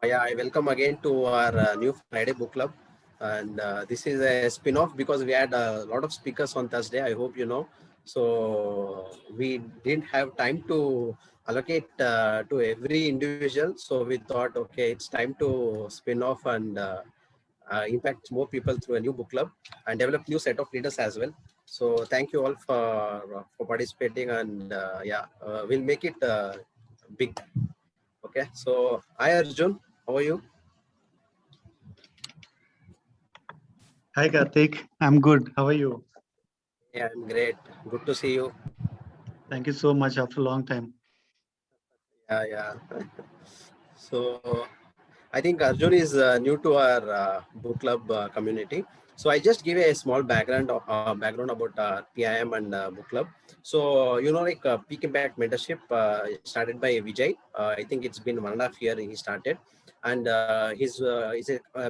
Yeah, I welcome again to our new Friday book club. And this is a spin off because we had a lot of speakers on Thursday. I hope you know. So we didn't have time to allocate to every individual. So we thought, okay, it's time to spin off and impact more people through a new book club and develop new set of leaders as well. So thank you all for participating and we'll make it big. Okay. So hi Arjun, how are you? Hi Karthik, I'm good. How are you? Yeah, I'm great. Good to see you. Thank you so much after a long time. Yeah, yeah. So I think Arjun is new to our book club community. So I just give a small background about PIM and book club. So like Peak Impact Mentorship started by Vijay. I think it's been 1.5 years he started, and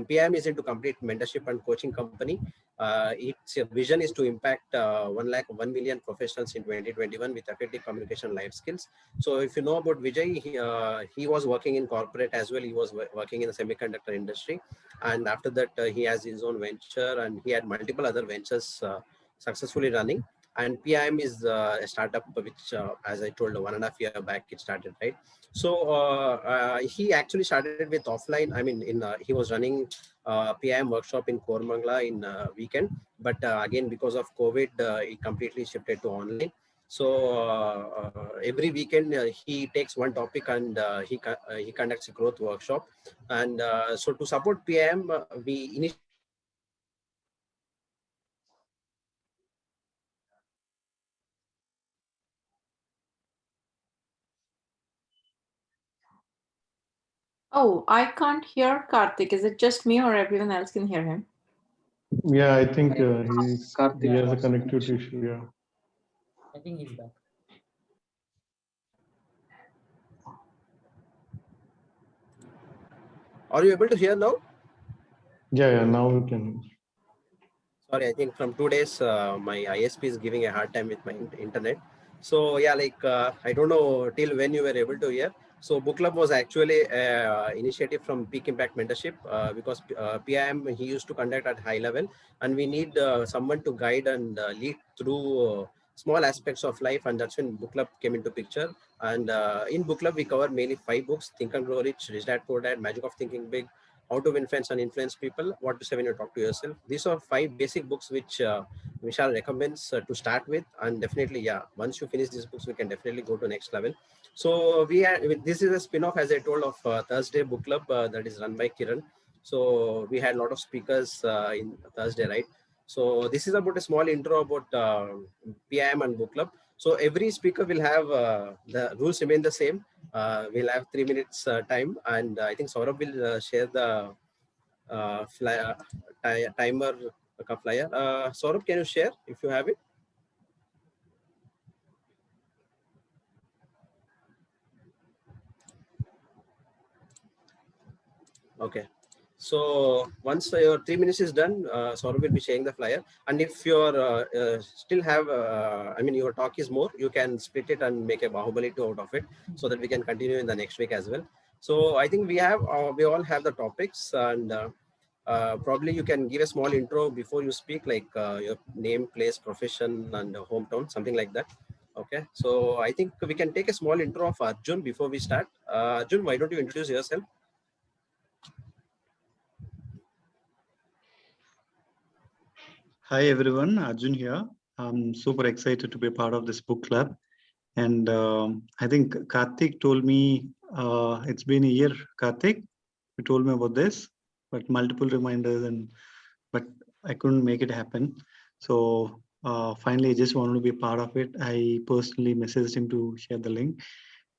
PIM is into complete mentorship and coaching company. Its vision is to impact 1 million professionals in 2021 with effective communication life skills. So if you know about Vijay, he was working in corporate as well. He was working in the semiconductor industry, and after that he has his own venture, and he had multiple other ventures successfully running. And PIM is a startup which, as I told, 1.5 year back it started, right? So he actually started with offline. I mean, he was running PIM workshop in Kormangla in weekend, but again because of COVID, it completely shifted to online. So every weekend he takes one topic and he conducts a growth workshop. And so to support PM, we initiated a small intro about PM and book club. So PM is essentially Oh, I can't hear Karthik. Is it just me or everyone else can hear him? Yeah, I think he Karthik has a lost connectivity connection. issue. Yeah. I think he's back. Are you able to hear now? Yeah. Now we can. Sorry, I think from 2 days my ISP is giving a hard time with my internet. So yeah, like I don't know till when you were able to hear. So book club was actually initiative from Peak Impact Mentorship because PIM he used to conduct at high level, and we need someone to guide and lead through small aspects of life, and that's when book club came into picture. And in book club we cover mainly 5 books: Think and Grow Rich, Rich Dad Poor Dad, Magic of Thinking Big, How to Win Friends and Influence People, What to Say When You Talk to Yourself. These are 5 basic books which Vishal recommends to start with, and definitely, yeah, once you finish these books, we can definitely go to next level. So this is a spin-off, as I told, of Thursday Book Club that is run by Kiran. So we had a lot of speakers in Thursday, right? So this is about a small intro about PIM and Book Club. So every speaker will have the rules remain the same. We'll have 3 minutes time, and I think Saurabh will share the timer flyer. Saurabh, can you share if you have it? Okay. So once your 3 minutes is done, Saurabh will be sharing the flyer. And if you're still have, I mean, your talk is more, you can split it and make a Bahubali 2 out of it so that we can continue in the next week as well. So I think we all have the topics, and probably you can give a small intro before you speak, like your name, place, profession, and hometown, something like that. Okay. So I think we can take a small intro of Arjun before we start. Arjun, why don't you introduce yourself? Hi everyone, Arjun here. I'm super excited to be a part of this book club. And I think Karthik told me it's been a year, Karthik. You told me about this, but multiple reminders, but I couldn't make it happen. So finally, I just wanted to be a part of it. I personally messaged him to share the link.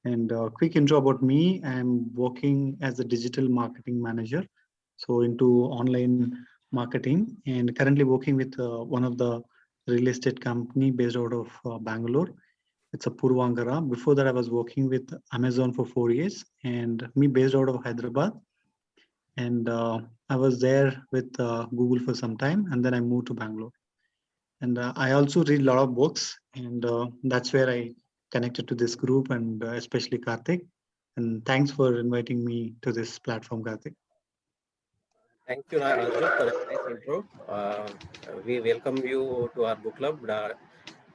And quick intro about me. I'm working as a digital marketing manager, so into online marketing, and currently working with one of the real estate company based out of Bangalore. It's a Purvangara. Before that, I was working with Amazon for 4 years, and me based out of Hyderabad. And I was there with Google for some time, and then I moved to Bangalore. And I also read a lot of books, and that's where I connected to this group, and especially Karthik. And thanks for inviting me to this platform, Karthik. Thank you, Arjun, for a nice intro. We welcome you to our book club.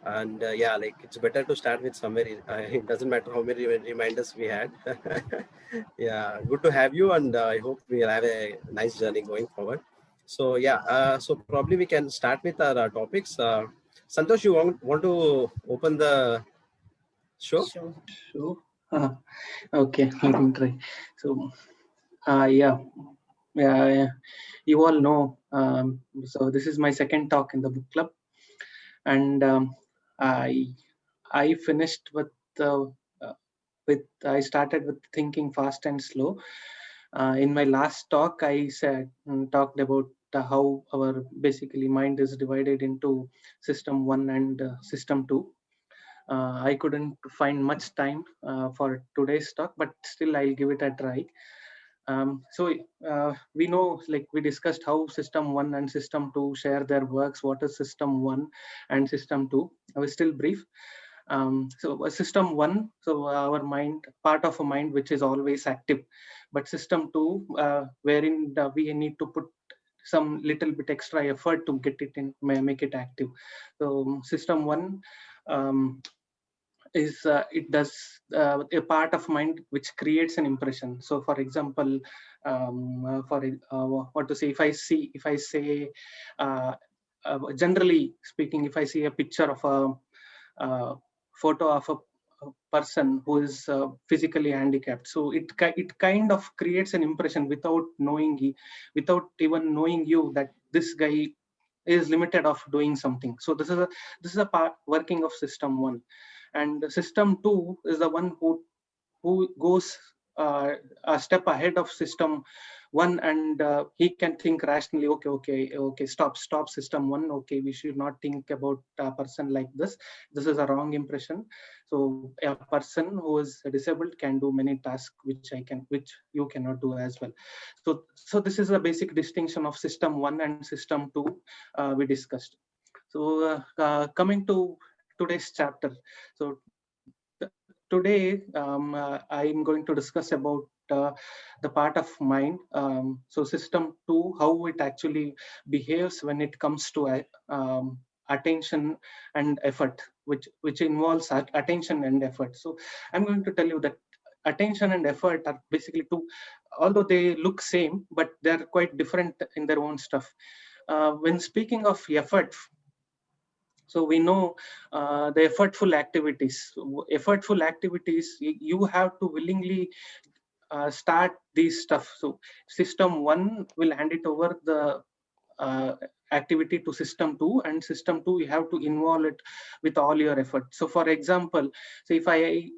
And yeah, like it's better to start with somewhere. It doesn't matter how many reminders we had. Yeah, good to have you, and I hope we'll have a nice journey going forward. So yeah, so probably we can start with our topics. Santosh, you want to open the show? Sure. So, okay, let me try. So, yeah, yeah, you all know. So this is my second talk in the book club, and I finished I started with thinking fast and slow. In my last talk, I talked about how our basically mind is divided into system 1 and system 2. I couldn't find much time for today's talk, but still I'll give it a try. We know, like we discussed, how system 1 and system 2 share their works. What is system 1 and system 2? I will still brief. System 1, so our mind, part of a mind which is always active, but system 2, wherein we need to put some little bit extra effort to get it in, make it active. So system 1 is it does a part of mind which creates an impression. So for example, what to say, if I say generally speaking, if I see a picture of a photo of a person who is physically handicapped, so it kind of creates an impression without without even knowing you that this guy is limited of doing something. So this is a part working of system 1, and system 2 is the one who goes a step ahead of system 1, and he can think rationally. Okay, stop system 1. Okay, we should not think about a person like this. This is a wrong impression. So a person who is disabled can do many tasks which you cannot do as well. So this is a basic distinction of system 1 and system 2 we discussed. So coming to today's chapter. So today I'm going to discuss about the part of mind. So system 2, how it actually behaves when it comes to attention and effort, which involves attention and effort. So I'm going to tell you that attention and effort are basically two, although they look same, but they're quite different in their own stuff. When speaking of effort, so we know the effortful activities. Effortful activities, you have to willingly start these stuff. So system 1 will hand it over the activity to system 2, and system 2 you have to involve it with all your effort. So for example, so if I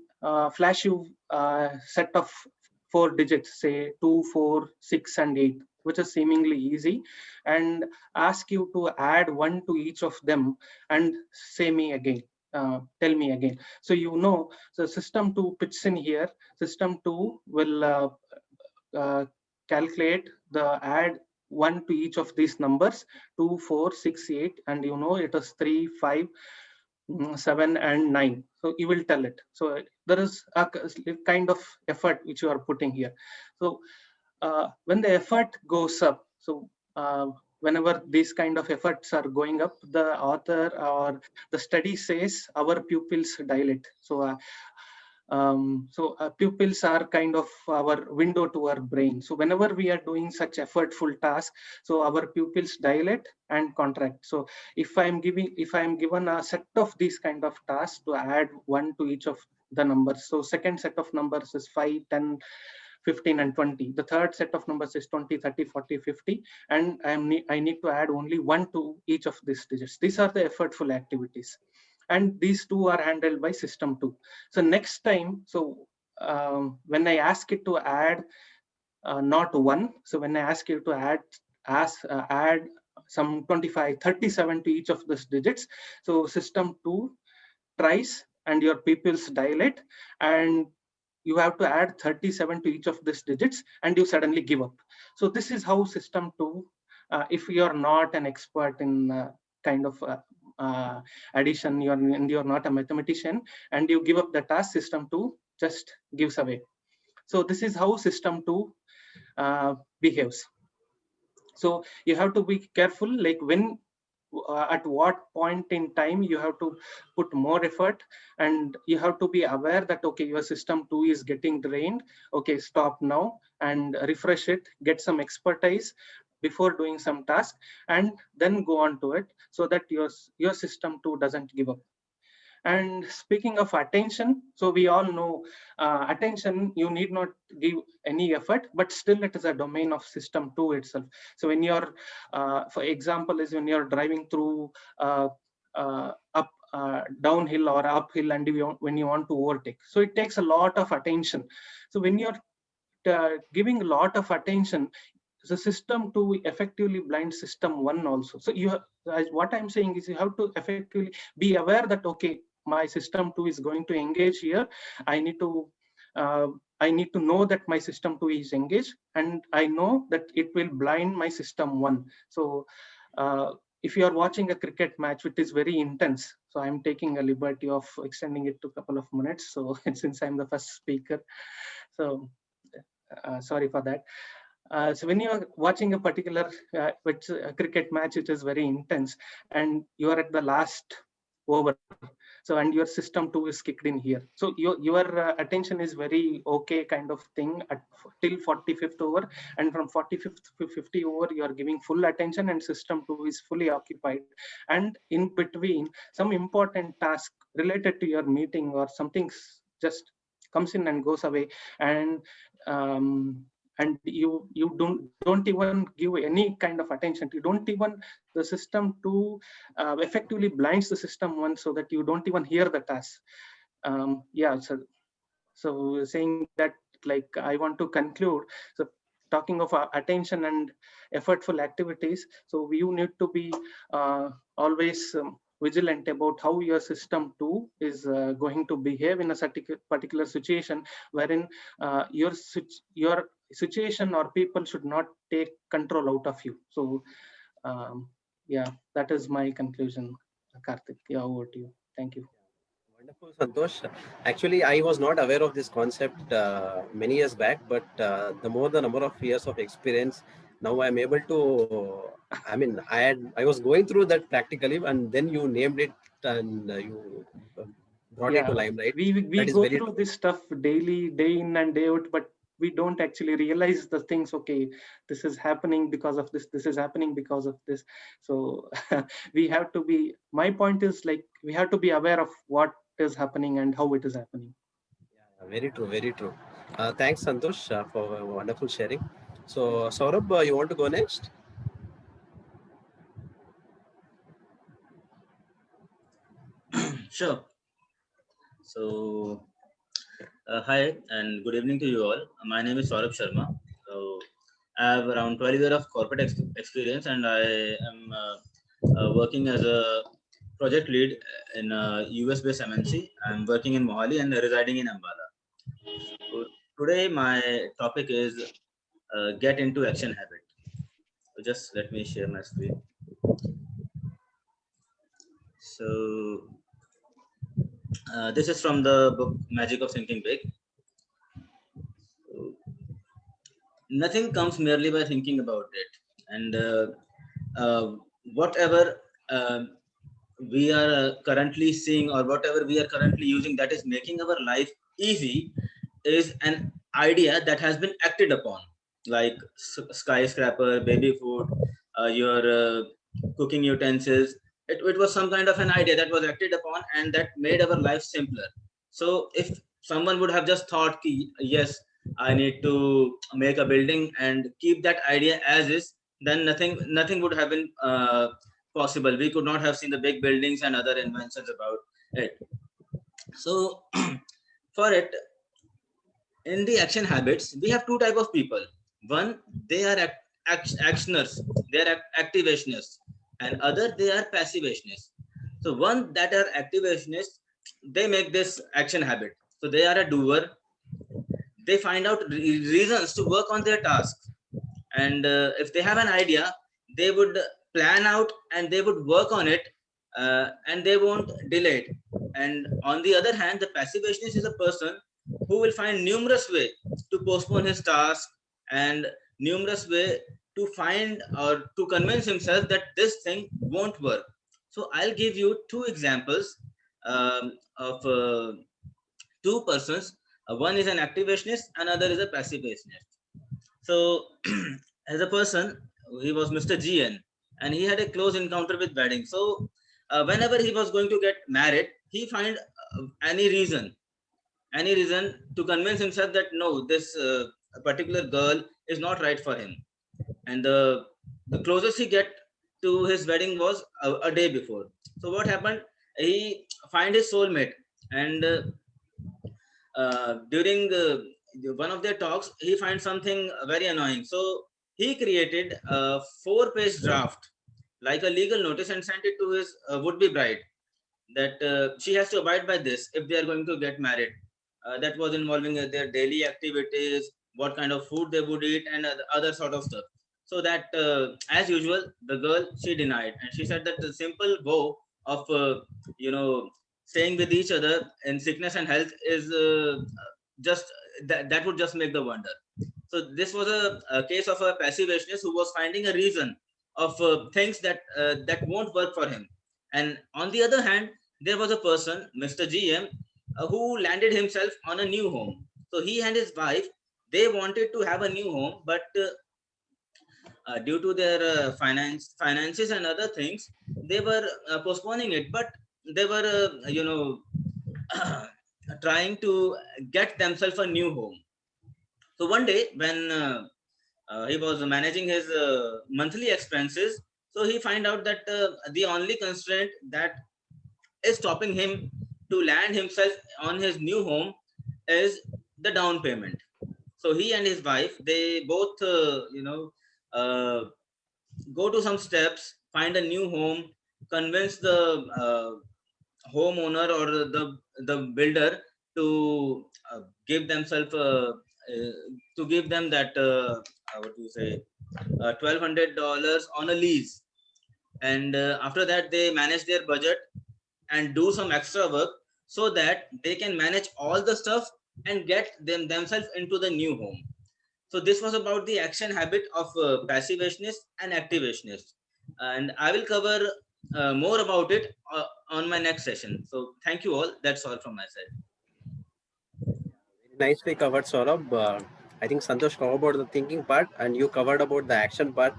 flash you a set of 4 digits, say 2, 4, 6 and 8, which is seemingly easy, and ask you to add 1 to each of them and tell me again. So so system 2 puts in here. System 2 will calculate the add 1 to each of these numbers, 2, 4, 6, 8, and it is 3, 5, 7 and 9. So you will tell it. So there is a kind of effort which you are putting here. So when the effort goes up, so whenever these kind of efforts are going up, the author or the study says our pupils dilate. So pupils are kind of our window to our brain. So whenever we are doing such effortful tasks, so our pupils dilate and contract. So if I am given a set of these kind of tasks to add 1 to each of the numbers, so second set of numbers is 5, 10, 15 and 20. The third set of numbers is 20, 30, 40, 50, and I need to add only 1 to each of these digits. These are the effortful activities, and these two are handled by system 2. So next time, so when I ask it to add not 1, so when I ask you to add some 25, 37 to each of these digits, so system 2 tries and your pupils dilate, and you have to add 37 to each of these digits, and you suddenly give up. So this is how system 2, if you are not an expert in kind of addition, you're not a mathematician, and you give up the task, system 2 just gives away. So this is how system 2 behaves. So you have to be careful, like when at what point in time you have to put more effort, and you have to be aware that okay, your system 2 is getting drained. Okay, stop now and refresh it, get some expertise before doing some task, and then go on to it, so that your system 2 doesn't give up. And speaking of attention, so we all know attention, you need not give any effort, but still it is a domain of system 2 itself. So when you're, for example, is when you're driving through up downhill or uphill, and when you want to overtake, so it takes a lot of attention. So when you're giving a lot of attention, the system 2 effectively blinds system 1 also. So you have, what I'm saying is, you have to effectively be aware that okay, my system 2 is going to engage here. I need to know that my system 2 is engaged, and I know that it will blind my system 1. So if you are watching a cricket match which is very intense, so I'm taking a liberty of extending it to a couple of minutes, so since I'm the first speaker, so sorry for that. So when you are watching a particular cricket match, it is very intense, and you are at the last over, so and your system 2 is kicked in here, so your attention is very okay kind of thing till 45th over, and from 45th to 50 over you are giving full attention, and system 2 is fully occupied, and in between some important task related to your meeting or something just comes in and goes away, and you don't even give any kind of attention. You don't even, the system 2 effectively blinds the system 1, so that you don't even hear the task. Yeah, so saying that, like, I want to conclude. So talking of attention and effortful activities, so you need to be always vigilant about how your system 2 is going to behave in a particular situation, wherein your situation or people should not take control out of you. So yeah, that is my conclusion. Karthik, yeah, over to you. Thank you. Wonderful, Santosh. Actually, I was not aware of this concept many years back, but the number of years of experience, now I'm able to. I mean, I was going through that practically, and then you named it and you brought it to limelight. We That is go very through true. this stuff daily, day in and day out, but we don't actually realize the things. Okay, this is happening because of this. This is happening because of this. So we have to be. My point is, like, we have to be aware of what is happening and how it is happening. Yeah, very true, very true. Thanks, Santosh, for wonderful sharing. So, Saurabh, you want to go next? Sure. So, hi and good evening to you all. My name is Saurabh Sharma. So, I have around 12 years of corporate experience, and I am working as a project lead in a US-based MNC. I'm working in Mohali and residing in Ambala. So, today, my topic is get into action habit. So, just let me share my screen. So, this is from the book Magic of Thinking Big. So, nothing comes merely by thinking about it, and whatever we are currently seeing, or whatever we are currently using that is making our life easy, is an idea that has been acted upon, like skyscraper, baby food, your cooking utensils. It was some kind of an idea that was acted upon and that made our life simpler. So if someone would have just thought, yes, I need to make a building and keep that idea as is, then nothing would have been possible. We could not have seen the big buildings and other inventions about it. So for it, in the action habits, we have two type of people. One, they are actioners, they are activationists, and other, they are passivationists. So one that are activationists, they make this action habit. So they are a doer. They find out reasons to work on their tasks, and if they have an idea, they would plan out and they would work on it, and they won't delay it. And on the other hand, the passivationist is a person who will find numerous ways to postpone his task and numerous way to find or to convince himself that this thing won't work. So I'll give you two examples of two persons. One is an activationist, another is a passivationist. So as a person, he was Mr. GN, and he had a close encounter with wedding. So whenever he was going to get married, he find any reason to convince himself that no, this particular girl is not right for him. And the closest he get to his wedding was a day before. So what happened? He find his soulmate, and during one of their talks, he finds something very annoying. So he created a 4-page draft, like a legal notice, and sent it to his would-be bride that she has to abide by this if they are going to get married. That was involving their daily activities, what kind of food they would eat, and other sort of stuff. So that, as usual, the girl, she denied, and she said that the simple vow of staying with each other in sickness and health is just that would just make the wonder. So this was a case of a passivationist who was finding a reason of things that won't work for him. And on the other hand, there was a person, Mr. GM, who landed himself on a new home. So he and his wife, they wanted to have a new home, but due to their finances and other things, they were postponing it. But they were, trying to get themselves a new home. So one day, when he was managing his monthly expenses, so he find out that the only constraint that is stopping him to land himself on his new home is the down payment. So he and his wife, they both go to some steps, find a new home, convince the homeowner or the builder to give themselves to give them that what do you say, $1,200 on a lease. And after that, they manage their budget and do some extra work so that they can manage all the stuff and get themselves into the new home. So this was about the action habit of passivationist and activationist, and I will cover more about it on my next session. So thank you all. That's all from my side. Nicely covered, Saurabh. I think Santosh covered about the thinking part, and you covered about the action part.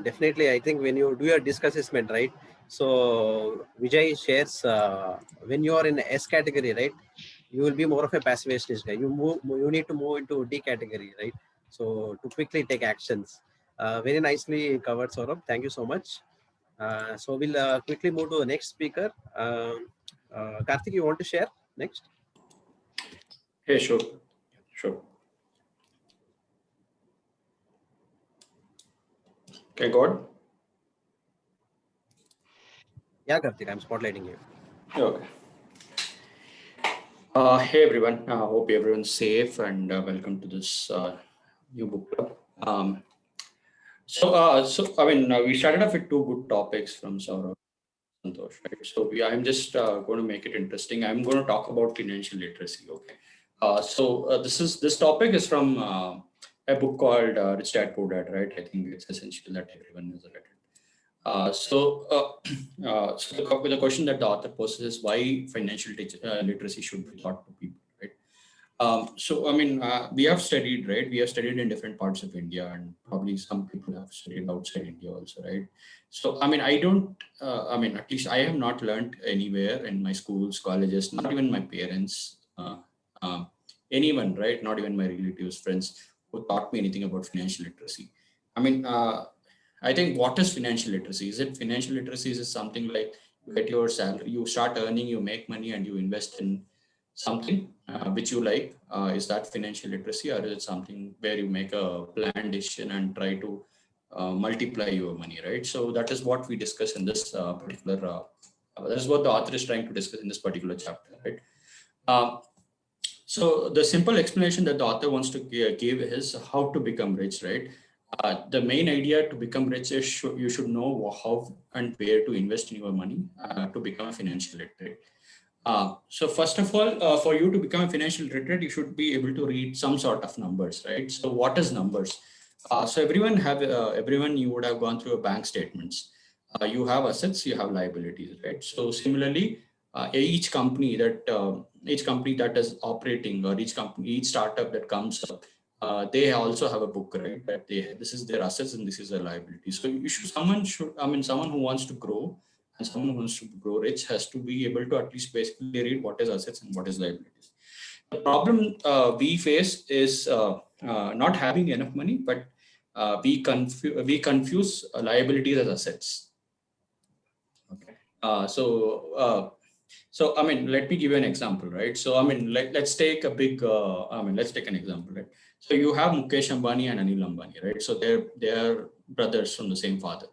Definitely, I think when you do your disc assessment, right? So Vijay shares when you are in S category, right? You will be more of a passivationist guy. You need to move into D category, right? So to quickly take actions. Very nicely covered, Saurabh. Thank you so much. So we'll quickly move to the next speaker. Karthik, you want to share next? Yeah, sure. Sure. Okay, God. Yeah, Karthik, I'm spotlighting you. Okay. Hey everyone. Hope everyone's safe and welcome to this new book club. So I mean, we started off with two good topics from Saurabh and Santosh, right? So I'm just going to make it interesting. I'm going to talk about financial literacy. Okay. This topic is from a book called Rich Dad Poor Dad, right? I think it's essential that everyone has read it. So the question that the author poses is why financial literacy should be taught to people, right? So I mean, we have studied, right? We have studied in different parts of India, and probably some people have studied outside India also, right? So I mean, I mean, at least I have not learned anywhere in my schools, colleges, not even my parents, anyone, right? Not even my relatives, friends who taught me anything about financial literacy. I mean, I think what is financial literacy? Is it financial literacy? Is it something like you get your salary, you start earning, you make money, and you invest in something which you like? Is that financial literacy, or is it something where you make a planned decision and try to multiply your money, right? So that is what we discuss in this particular. That is what the author is trying to discuss in this particular chapter, right? So the simple explanation that the author wants to give is how to become rich, right? The main idea to become rich is you should know how and where to invest in your money to become a financial literate. So first of all, for you to become a financial literate, you should be able to read some sort of numbers, right? So what is numbers? So everyone you would have gone through a bank statements. You have assets, you have liabilities, right? So similarly, each company that is operating, or each startup that comes up, they also have a book, right? That this is their assets and this is their liability. So someone who wants to grow and someone who wants to grow rich has to be able to at least basically read what is assets and what is liabilities. The problem we face is not having enough money, but we confuse liabilities as assets. Okay. So I mean, let me give you an example, right? So I mean, let's take an example, right? So you have Mukesh Ambani and Anil Ambani, right? So they're brothers from the same father.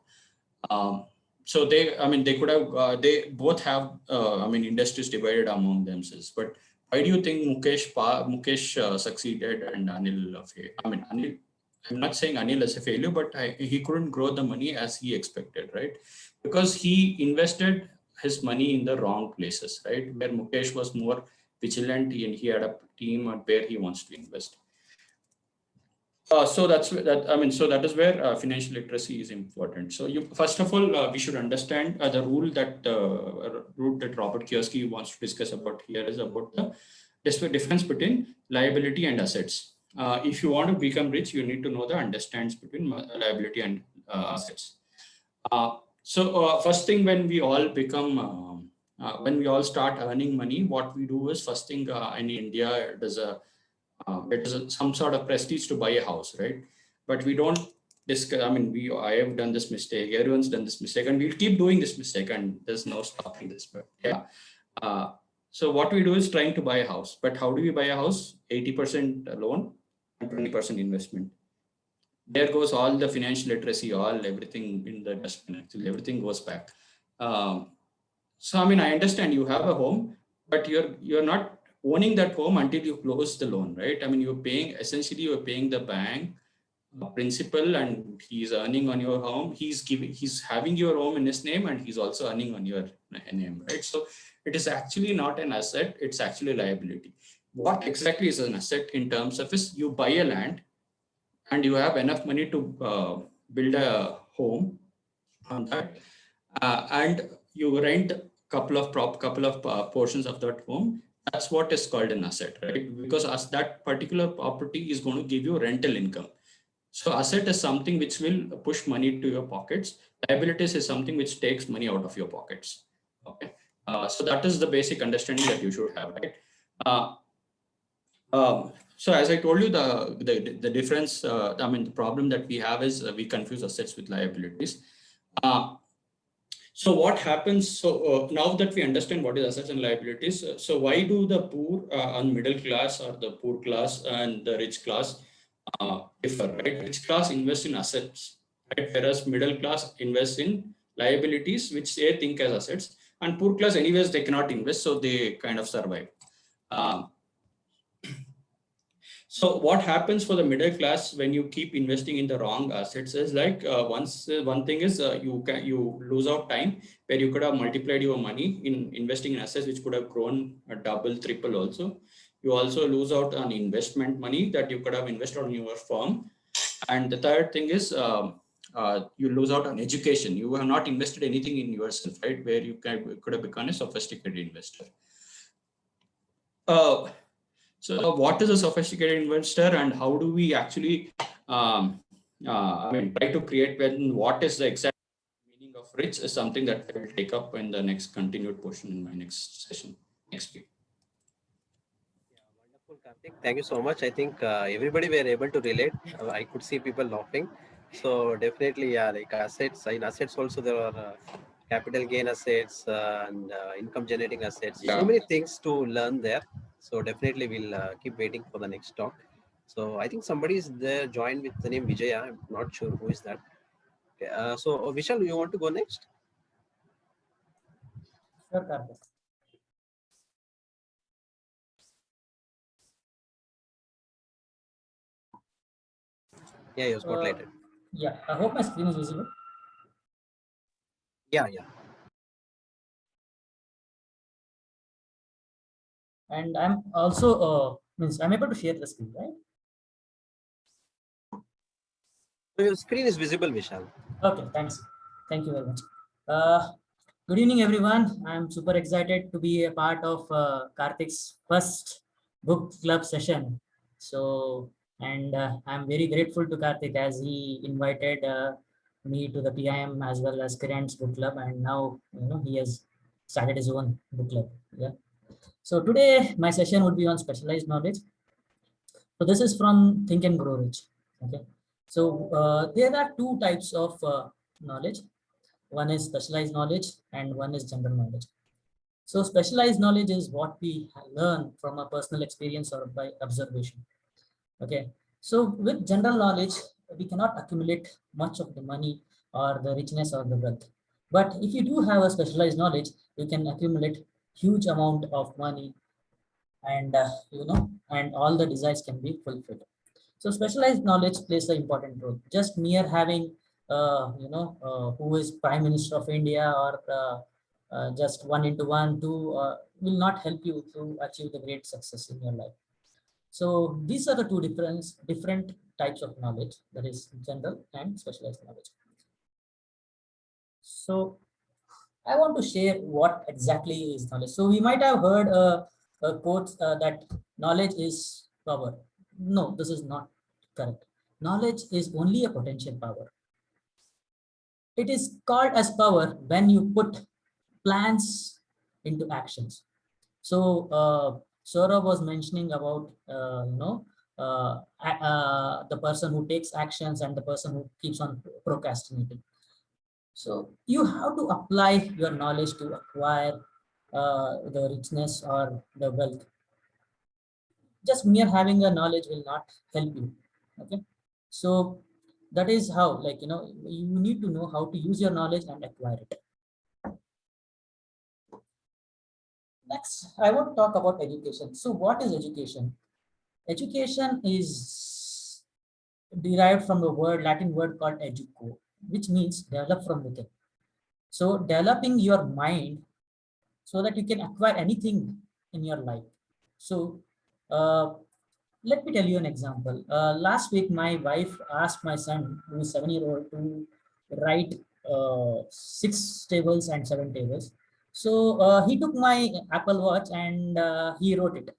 So they could have, they both have, industries divided among themselves. But why do you think Mukesh succeeded and Anil failed? Anil, I'm not saying Anil is a failure, but he couldn't grow the money as he expected, right? Because he invested his money in the wrong places, right? Where Mukesh was more vigilant and he had a team on where he wants to invest. So that is where financial literacy is important. So first of all, we should understand the rule that Robert Kiyosaki wants to discuss about here is about the difference between liability and assets. If you want to become rich, you need to know the understands between liability and assets. First thing, when we all start earning money, what we do is first thing in India, it is some sort of prestige to buy a house, right? But we don't discuss. I have done this mistake. Everyone's done this mistake, and we'll keep doing this mistake, and there's no stopping this. But yeah. So what we do is trying to buy a house. But how do we buy a house? 80% loan and 20% investment. There goes all the financial literacy, everything in the investment. Actually, everything goes back. So I understand you have a home, but you're not owning that home until you close the loan, right? You're paying the bank principal, and he's earning on your home. He's having your home in his name, and he's also earning on your name, right? So it is actually not an asset, it's actually a liability. What exactly is an asset in terms of is you buy a land and you have enough money to build a home on that, and you rent couple of portions of that home. That's what is called an asset, right? Because as that particular property is going to give you rental income. So asset is something which will push money to your pockets. Liabilities is something which takes money out of your pockets. Okay. So that is the basic understanding that you should have, right? So as I told you, the difference, the problem that we have is we confuse assets with liabilities. So what happens? So now that we understand what is assets and liabilities, so why do the poor and middle class, or the poor class and the rich class differ, right? Rich class invests in assets, right? Whereas middle class invests in liabilities, which they think as assets, and poor class anyways, they cannot invest, so they kind of survive. So what happens for the middle class when you keep investing in the wrong assets is like one thing is you lose out time where you could have multiplied your money in investing in assets which could have grown a double, triple also. You also lose out on investment money that you could have invested on your firm. And the third thing is you lose out on education. You have not invested anything in yourself, right? Where you could have become a sophisticated investor. So what is a sophisticated investor, and how do we actually try to create what is the exact meaning of rich is something that I will take up in the next continued portion in my next session next week. Wonderful, Karthik. Thank you so much. I think everybody were able to relate. I could see people laughing. So definitely, yeah, like assets. In assets also there are capital gain assets and income generating assets. Yeah. So many things to learn there. So definitely we'll keep waiting for the next talk. So I think somebody is there joined with the name Vijaya. I'm not sure who is that. Okay, so Vishal, you want to go next? Sure, Karthik. Yeah, you're spotlighted. Yeah, I hope my screen is visible. Yeah. And I'm also means I'm able to share the screen, right? So your screen is visible, Vishal. Okay, thanks. Thank you very much. Good evening, everyone. I'm super excited to be a part of Karthik's first book club session. So, and I'm very grateful to Karthik as he invited me to the PIM as well as Kiran's book club, and now he has started his own book club. Yeah. So today my session would be on specialized knowledge. So this is from Think and Grow Rich. Okay. So there are two types of knowledge. One is specialized knowledge and one is general knowledge. So specialized knowledge is what we learn from a personal experience or by observation. Okay. So with general knowledge, we cannot accumulate much of the money or the richness or the wealth. But if you do have a specialized knowledge, you can accumulate huge amount of money, and and all the desires can be fulfilled. So specialized knowledge plays an important role. Just mere having who is Prime Minister of India or just 1:1, 2 will not help you to achieve the great success in your life. So these are the two different types of knowledge, that is general and specialized knowledge. So I want to share what exactly is knowledge. So we might have heard a quote that knowledge is power. No, this is not correct. Knowledge is only a potential power. It is called as power when you put plans into actions. So Saurabh was mentioning about the person who takes actions and the person who keeps on procrastinating. So you have to apply your knowledge to acquire the richness or the wealth. Just mere having a knowledge will not help you. Okay, so that is how, you need to know how to use your knowledge and acquire it. Next, I want to talk about education. So what is education? Education is derived from the Latin word called educo, which means develop from within. So developing your mind so that you can acquire anything in your life. So let me tell you an example. Last week, my wife asked my son, who is 7-year-old, to write 6 tables and 7 tables. So he took my Apple Watch and he wrote it.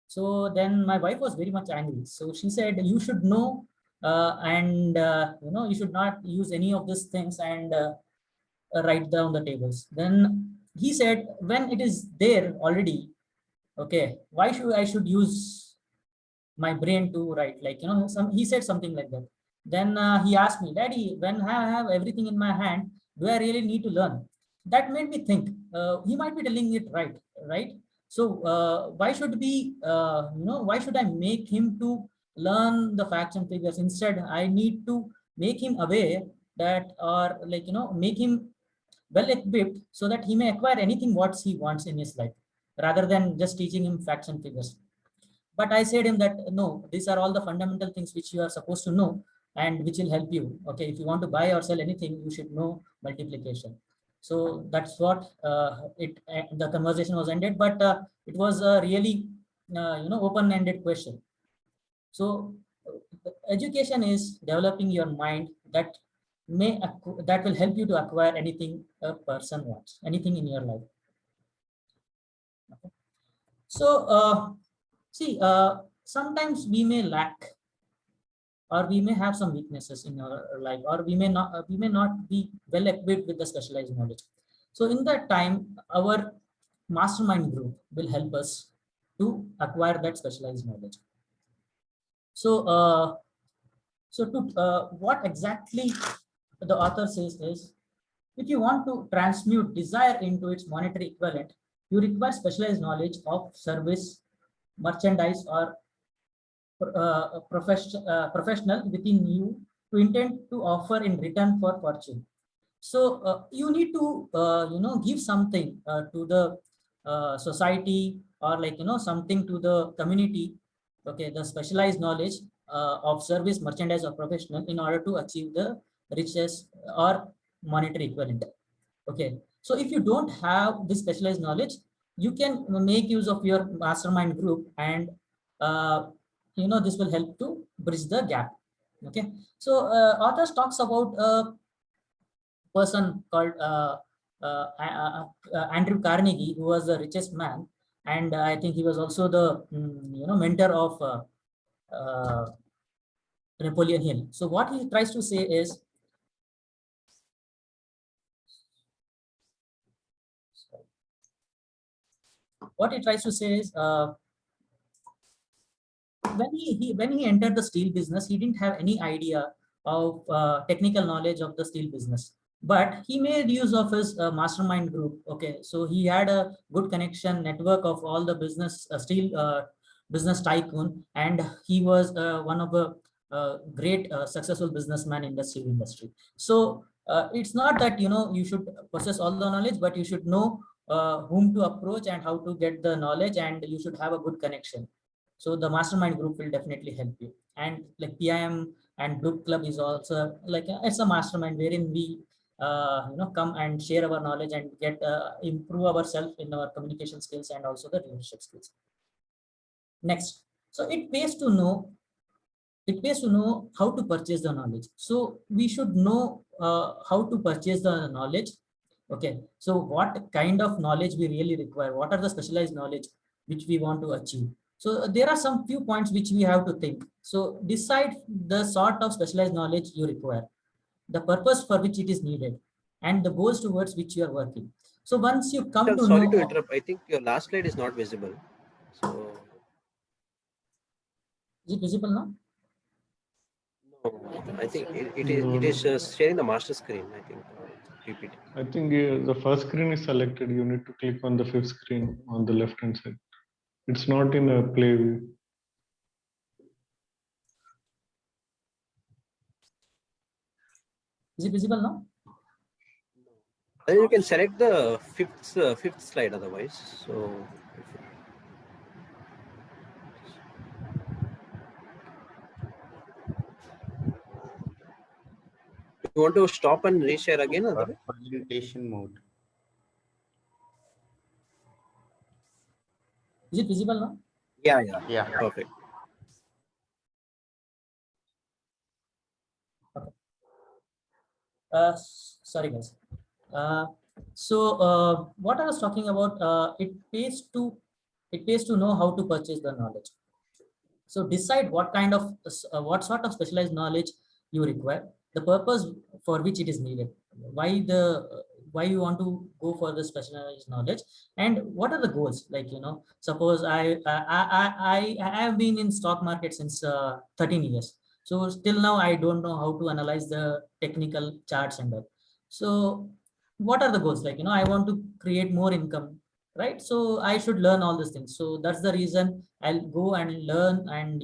So then my wife was very much angry. So she said, you should know you should not use any of these things and write down the tables. Then he said, when it is there already, okay, why should I use my brain to write? He said something like that. Then he asked me, Daddy, when I have everything in my hand, do I really need to learn? That made me think. He might be telling it right? So why should why should I make him to learn the facts and figures? Instead, I need to make him aware that, or make him well equipped so that he may acquire anything what he wants in his life, rather than just teaching him facts and figures. But I said him that no, these are all the fundamental things which you are supposed to know and which will help you. Okay, if you want to buy or sell anything, you should know multiplication. So that's what the conversation was ended, but it was a really open-ended question. So education is developing your mind that will help you to acquire anything a person wants, anything in your life. Okay. So see, sometimes we may lack, or we may have some weaknesses in our life, or we may not be well equipped with the specialized knowledge. So in that time, our mastermind group will help us to acquire that specialized knowledge. So what exactly the author says is, if you want to transmute desire into its monetary equivalent, you require specialized knowledge of service, merchandise, or professional within you to intend to offer in return for fortune. So you need to give something to the society, or something to the community. Okay, the specialized knowledge of service, merchandise, or professional in order to achieve the riches or monetary equivalent. Okay, so if you don't have this specialized knowledge, you can make use of your mastermind group, and this will help to bridge the gap. Okay, so authors talks about a person called Andrew Carnegie, who was the richest man, and I think he was also the mentor of Napoleon Hill. So what he tries to say is, when he entered the steel business, he didn't have any idea of technical knowledge of the steel business, but he made use of his mastermind group. Okay, so he had a good connection network of all the business steel business tycoon, and he was one of the great successful businessman in the steel industry. So it's not that you should possess all the knowledge, but you should know whom to approach and how to get the knowledge, and you should have a good connection. So the mastermind group will definitely help you. And like PIM and Book Club is also like it's a mastermind wherein we come and share our knowledge and get improve ourselves in our communication skills and also the leadership skills. Next, so it pays to know how to purchase the knowledge. So we should know how to purchase the knowledge. Okay, so what kind of knowledge we really require, what are the specialized knowledge which we want to achieve. So there are some few points which we have to think. So decide the sort of specialized knowledge you require, the purpose for which it is needed, and the goals towards which you are working. So once you come to Sorry know, to interrupt. I think your last slide is not visible. So is it visible now? no, I think it is sharing the master screen. I think PPT. I think the first screen is selected. You need to click on the fifth screen on the left hand side. It's not in a play view. Is it visible now? Then you can select the fifth slide otherwise. So you want to stop and reshare again? Presentation mode. Is it visible now? Yeah. Perfect. Okay. Sorry guys. What I was talking about, it pays to know how to purchase the knowledge. So decide what sort of specialized knowledge you require, the purpose for which it is needed, why you want to go for the specialized knowledge, and what are the goals. Like suppose I have been in stock market since 13 years. So still now I don't know how to analyze the technical charts and all. So what are the goals? Like I want to create more income, right? So I should learn all these things. So that's the reason I'll go and learn, and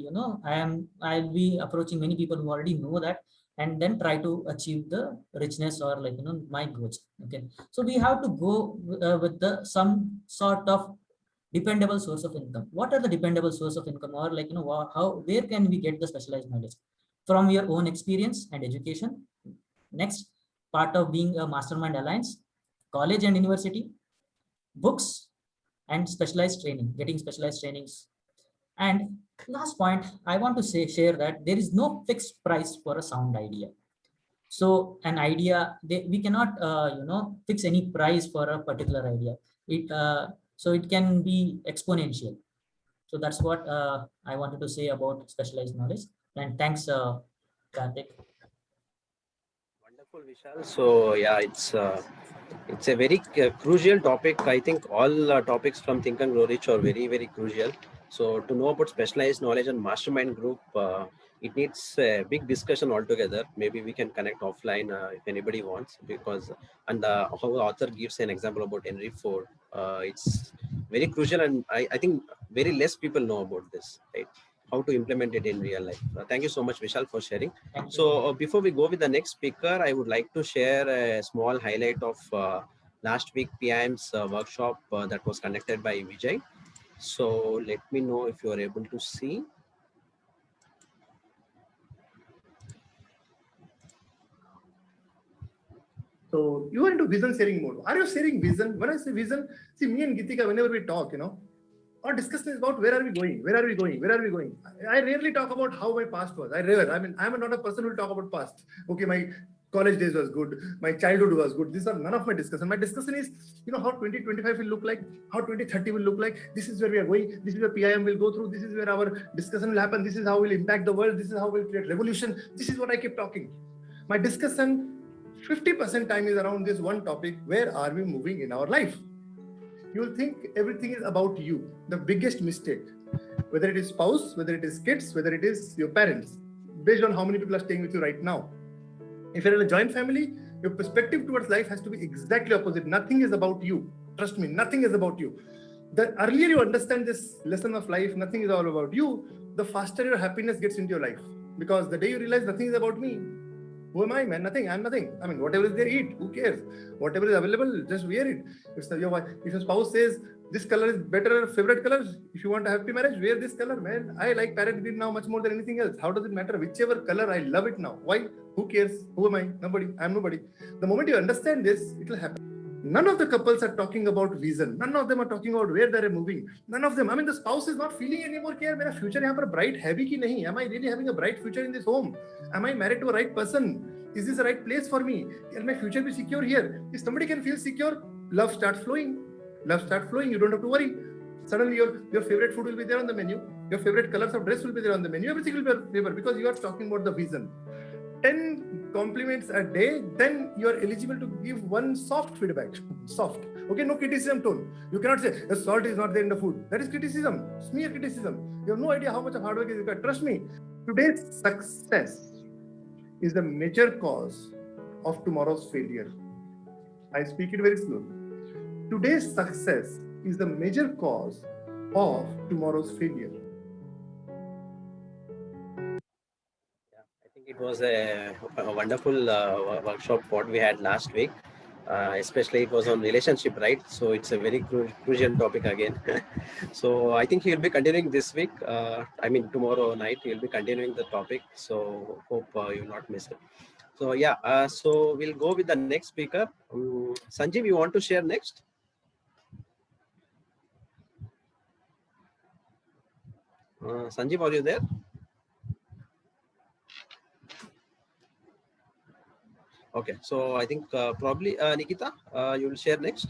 I'll be approaching many people who already know that, and then try to achieve the richness or my goals. Okay, so we have to go with some sort of dependable source of income. What are the dependable source of income, or where can we get the specialized knowledge? From your own experience and education. Next, part of being a mastermind alliance, college and university, books, and specialized training, getting specialized trainings. And last point, I want to share that there is no fixed price for a sound idea. So an idea, we cannot fix any price for a particular idea. So it can be exponential. So that's what I wanted to say about specialized knowledge. And thanks, Karthik. Wonderful, Vishal. So yeah, it's a very crucial topic. I think all topics from Think and Grow Rich are very, very crucial. So to know about specialized knowledge and mastermind group, it needs a big discussion altogether. Maybe we can connect offline if anybody wants, because how the author gives an example about Henry Ford, it's very crucial, and I think very less people know about this, right? How to implement it in real life. Thank you so much, Vishal, for sharing. So before we go with the next speaker, I would like to share a small highlight of last week PIM's workshop that was conducted by Vijay. So let me know if you are able to see. So So you are into vision sharing mode. Are you sharing vision? When I say vision, see me and Gitika, whenever we talk, our discussion is about where are we going? Where are we going? Where are we going? I rarely talk about how my past was. I'm not a person who will talk about past. Okay, my college days was good. My childhood was good. These are none of my discussion. My discussion is, how 2025 will look like, how 2030 will look like. This is where we are going. This is where PIM will go through. This is where our discussion will happen. This is how we'll impact the world. This is how we'll create revolution. This is what I keep talking. My discussion, 50% time is around this one topic. Where are we moving in our life? You will think everything is about you. The biggest mistake, whether it is spouse, whether it is kids, whether it is your parents, based on how many people are staying with you right now. If you're in a joint family, your perspective towards life has to be exactly opposite. Nothing is about you. Trust me, nothing is about you. The earlier you understand this lesson of life, nothing is all about you, the faster your happiness gets into your life. Because the day you realize nothing is about me, who am I, man? Nothing. I'm nothing. I mean, whatever is there, eat. Who cares? Whatever is available, just wear it. If your spouse says this color is better, favorite color, if you want a happy marriage, wear this color, man. I like parrot green now much more than anything else. How does it matter? Whichever color, I love it now. Why? Who cares? Who am I? Nobody. I'm nobody. The moment you understand this, it will happen. None of the couples are talking about vision. None of them are talking about where they're moving. None of them. I mean, the spouse is not feeling anymore. Care, my future is bright, heavy ki nahi? Am I really having a bright future in this home? Am I married to a right person? Is this the right place for me? Can my future be secure here? If somebody can feel secure, love starts flowing. Love starts flowing. You don't have to worry. Suddenly, your favorite food will be there on the menu. Your favorite colors of dress will be there on the menu. Everything will be in favor because you are talking about the vision. 10 compliments a day, then you are eligible to give one soft feedback. Soft. Okay, no criticism tone. You cannot say the salt is not there in the food. That is criticism. Smear criticism. You have no idea how much of hard work is required. Trust me, today's success is the major cause of tomorrow's failure. I speak it very slowly. Today's success is the major cause of tomorrow's failure. I think it was a wonderful workshop what we had last week. Especially it was on relationship, right? So it's a very crucial topic again. So I think he'll be continuing this week. Tomorrow night he'll be continuing the topic. So hope you not miss it. So yeah, so we'll go with the next speaker. Sanjeev, you want to share next? Sanjeev, are you there? Okay, so I think probably Nikita, you will share next.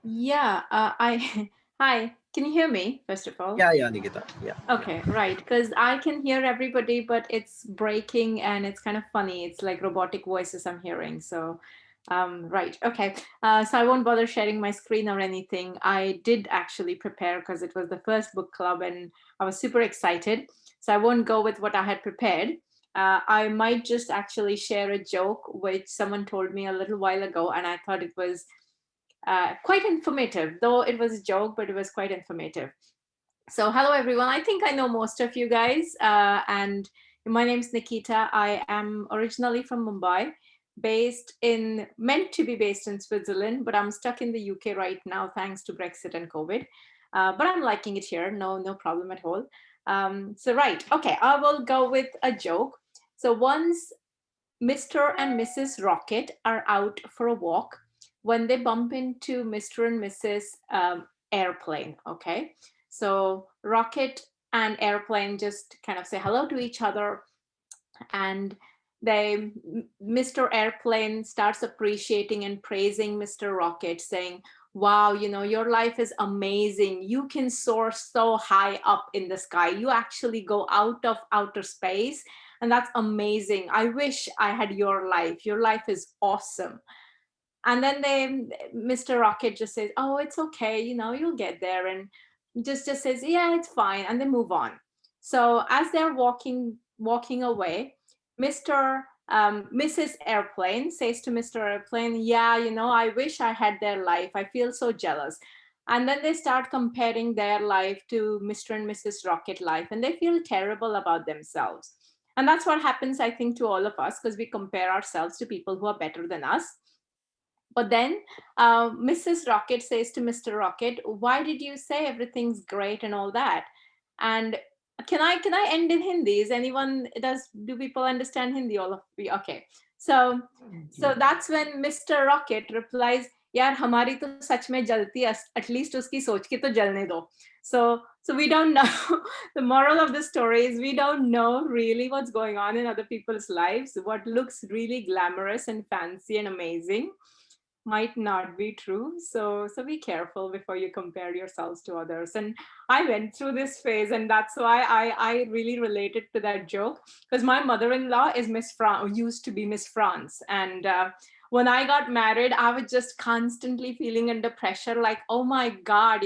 Yeah, hi, can you hear me, first of all? Yeah, Nikita, yeah. Okay, right, because I can hear everybody, but it's breaking and it's kind of funny. It's like robotic voices I'm hearing, so right, okay. So I won't bother sharing my screen or anything. I did actually prepare because it was the first book club and I was super excited. So I won't go with what I had prepared. I might just actually share a joke which someone told me a little while ago, and I thought it was quite informative, though it was a joke, but it was quite informative. So hello, everyone. I think I know most of you guys, and my name's Nikita. I am originally from Mumbai, meant to be based in Switzerland, but I'm stuck in the UK right now, thanks to Brexit and COVID. But I'm liking it here, no problem at all. So right, okay, I will go with a joke. So once Mr. and Mrs. Rocket are out for a walk when they bump into Mr. and Mrs. Airplane, okay? So Rocket and Airplane just kind of say hello to each other, and Mr. Airplane starts appreciating and praising Mr. Rocket, saying, wow, your life is amazing. You can soar so high up in the sky. You actually go out of outer space, and that's amazing. I wish I had your life. Your life is awesome. And then Mr. Rocket just says, oh, it's okay, you'll get there, and just says, yeah, it's fine, and they move on. So as they're walking away, Mrs. Airplane says to Mr. Airplane, yeah, I wish I had their life. I feel so jealous. And then they start comparing their life to Mr. and Mrs. Rocket life, and they feel terrible about themselves. And that's what happens, I think, to all of us, because we compare ourselves to people who are better than us. But then Mrs. Rocket says to Mr. Rocket, why did you say everything's great and all that? And can I end in Hindi? Is anyone, do people understand Hindi? All of you? Okay. So that's when Mr. Rocket replies, यार हमारी तो सच में जलती है, at least उसकी सोच के तो जलने दो. So we don't know. The moral of the story is we don't know really what's going on in other people's lives. What looks really glamorous and fancy and amazing might not be true. So be careful before you compare yourselves to others. And I went through this phase, and that's why I really related to that joke, because my mother-in-law is Miss France, used to be Miss France, and when I got married, I was just constantly feeling under pressure, like, oh my God,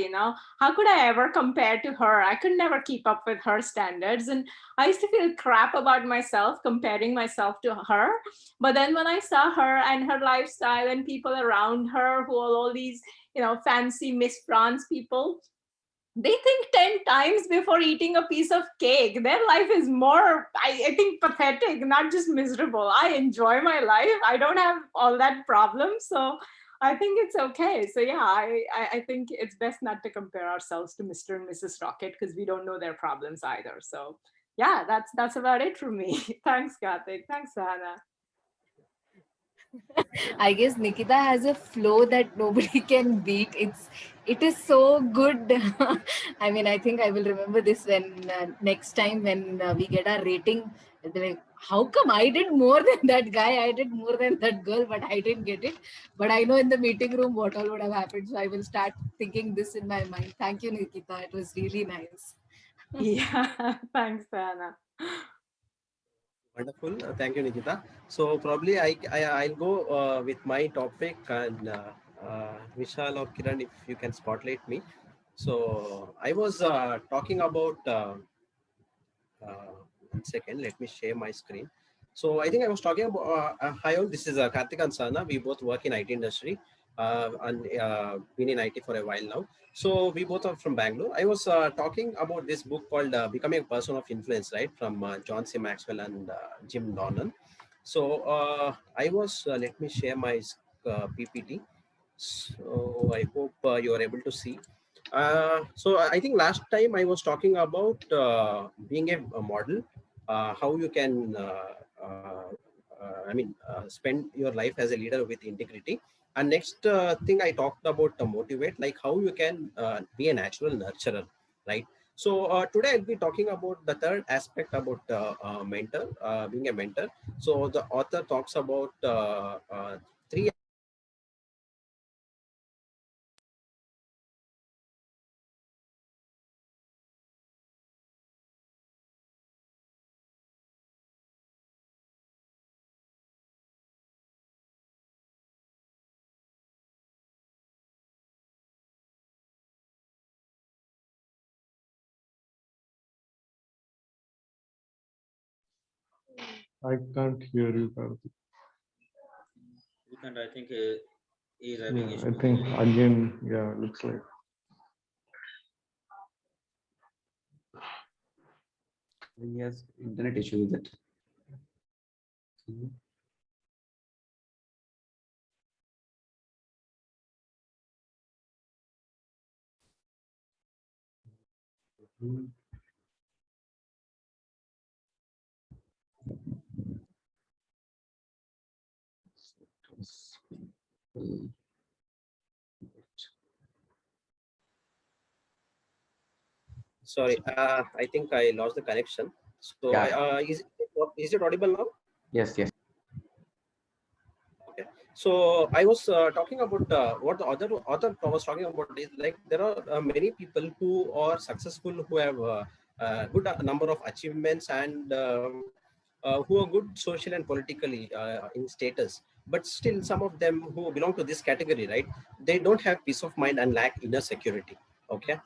how could I ever compare to her? I could never keep up with her standards. And I used to feel crap about myself, comparing myself to her. But then when I saw her and her lifestyle and people around her who are all these, fancy Miss France people, they think 10 times before eating a piece of cake. Their life is more, I think, pathetic, not just miserable. I enjoy my life. I don't have all that problem. So I think it's okay. So yeah, I think it's best not to compare ourselves to Mr. and Mrs. Rocket, because we don't know their problems either. So yeah, that's about it for me. Thanks, Karthik. Thanks, Sahana. I guess Nikita has a flow that nobody can beat. It is so good. I mean, I think I will remember this when next time when we get our rating. Like, how come I did more than that guy? I did more than that girl, but I didn't get it. But I know in the meeting room what all would have happened. So I will start thinking this in my mind. Thank you, Nikita. It was really nice. Yeah, thanks, Sahana. Wonderful. Thank you, Nikita. So probably I'll go with my topic, and Vishal or Kiran, if you can spotlight me. So I was talking about 1 second. Let me share my screen. So I think I was talking about hi all. This is Karthik and Sana. We both work in IT industry and been in IT for a while now. So we both are from Bangalore. I was talking about this book called Becoming a Person of Influence, right, from John C. Maxwell and Jim Donnan. So I was let me share my PPT. So I hope you are able to see. So I think last time I was talking about being a model, how you can, spend your life as a leader with integrity. And next thing I talked about motivate, like how you can be a natural nurturer, right? So today I'll be talking about the third aspect about mentor, being a mentor. So the author talks about three. I can't hear you, Karthik. And I think he's having Yeah, issue. I think again, yeah, looks like. He has internet issue with it. Sorry, I think I lost the connection. So Yeah. is it audible now? Yes, yes. Okay. So I was talking about what the author was talking about is like there are many people who are successful, who have good number of achievements, and who are good social and politically in status. But still, some of them who belong to this category, right? They don't have peace of mind and lack inner security. Okay.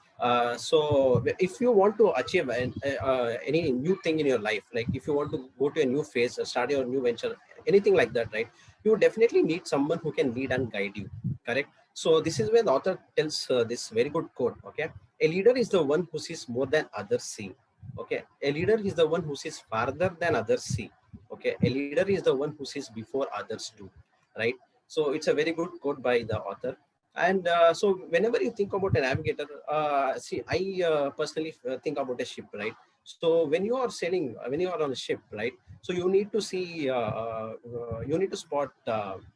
So if you want to achieve any new thing in your life, like if you want to go to a new phase, start your new venture, anything like that, right? You definitely need someone who can lead and guide you. Correct. So this is where the author tells this very good quote. Okay. A leader is the one who sees more than others see. Okay. A leader is the one who sees farther than others see. Okay. A leader is the one who sees before others do. Right. So it's a very good quote by the author. And so whenever you think about a navigator, see, I personally think about a ship, right? So when you are sailing, when you are on a ship, right? So you need to see, you need to spot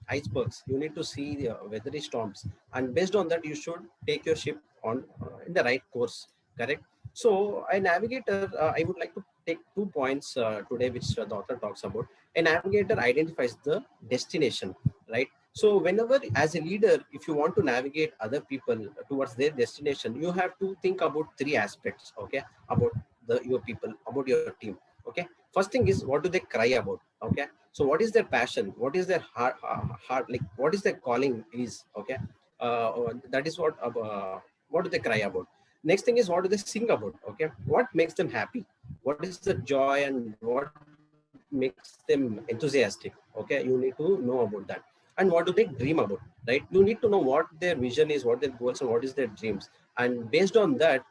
icebergs. You need to see the weathery storms, and based on that, you should take your ship on in the right course. Correct. So a navigator, I would like to take 2 points today, which the author talks about. A navigator identifies the destination, right? So whenever, as a leader, if you want to navigate other people towards their destination, you have to think about 3 aspects, okay, about your people, about your team. Okay, first thing is, what do they cry about? Okay, so what is their passion? What is their heart, like what is their calling is? Okay, that is what do they cry about? Next thing is, what do they sing about? Okay, what makes them happy? What is the joy and what makes them enthusiastic? Okay, you need to know about that. And what do they dream about, right? You need to know what their vision is, what their goals, and what is their dreams. And based on that,